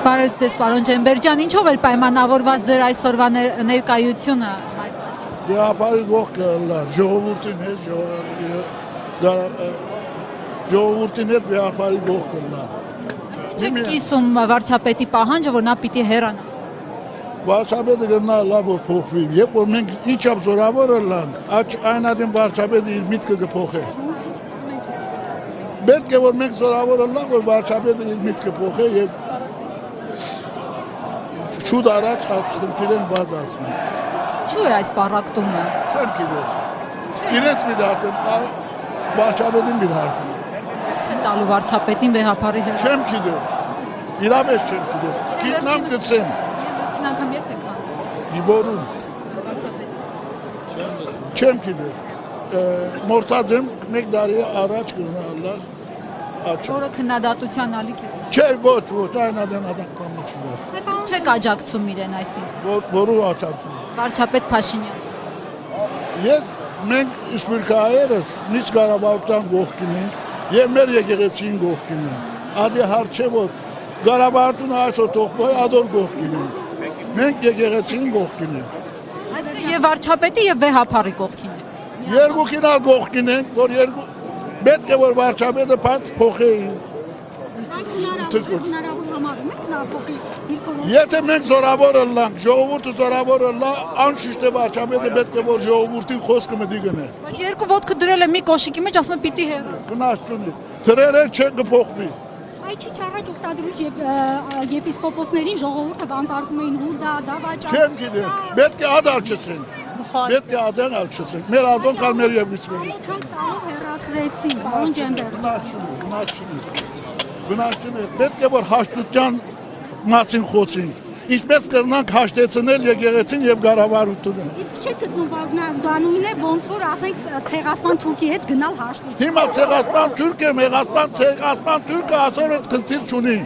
Բարև ձեզ, պարոն Ջեմբերջյան, ինչով էր պայմանավորված ձեր այսօրվա ներկայությունը։ Գաղափարի գողքը ժողովուրդին հետ գաղափարի գողքը լա։ Չեք կիսում վարչապետի պահանջը, որ նա պիտի հեռանա։ Վարչապետը գնա լավ որ փոխվի, երբ որ մենք ինչապ զորավոր լանք, այն ադեմ վարչապետը իր միտքը կփոխե։ Պետք է որ մենք զորավոր լանք, որ վարչապետը իր միտքը փոխե եւ շուտ առաջ խնդիրեն բազացնի։ Ինչու է այս պառակտումը։ Չեմ գիտես։ Իրենց մի դարձեմ, վարչապետին մի դարձեմ։ Չեն տալու վարչապետին վեհապարի հետ։ Չեմ գիտես։ Իրապես չեմ գիտես։ Գիտնամ գցեմ։ Վերջին անգամ երբ եք հանդիպել։ Իվորում։ Չեմ գիտես։ Մորցած եմ 1 տարի առաջ գնալար աչք։ Որը քննադատության ալիք է։ Չէ, ոչ, այն ադենադական մոչներ։ Չեք աջակցում իրեն այսին։ Որու աջակցում։ Վարչապետ Փաշինյան։ Ես մենք իսպիրկայերս միջ Ղարաբաղության գողքին ենք եւ մեր եկեղեցին գողքին ենք։ Ադի հարց չէ որ Ղարաբաղությունը այսօր թողնի ադոր գողքին ենք։ Մենք եկեղեցին գողքին ենք։ Այսինքն եւ վարչապետի եւ վեհապարի կողքին եք։ Երկուքին ալ գողքին ենք, որ երկու պետք է որ վարչապետը բաց փոխի։ Եթե մենք զորավորը լանք, ժողովուրդը զորավորը լա, անշուշտ է վարչապետը պետք է որ ժողովրդին խոսքը մտի գնե։ Բայց երկու ոտքը դրել է մի կոշիկի մեջ, ասում է պիտի հեռու։ Վնաս չունի։ Դրերը չկփոխվի։ Այդ չի առաջ օգտադրուց եպիսկոպոսներին ժողովուրդը բանտարկում էին հուդա, դավաճան։ Չեմ գիտեմ, պետք է ադալ չսենք։ Պետք է ադալ չսենք։ Մեր ադոն կալ մեր եպիսկոպոս։ Ցանցալով հեռացրեցին, պարոն Ջեմբեր։ Վնաս չունի։ Պետք է որ հաշտության մացին խոցենք։ Ինչպես կրնանք հաշտեցնել եկեղեցին եւ Ղարաբաղությունը։ Իսկ չեք գտնում գանույն է ոնց որ ասենք ցեղասպան թուրքի հետ գնալ հաշտություն։ Հիմա ցեղասպան թուրքը, մեղասպան ցեղասպան թուրքը ասոր այդ քննիր չունի։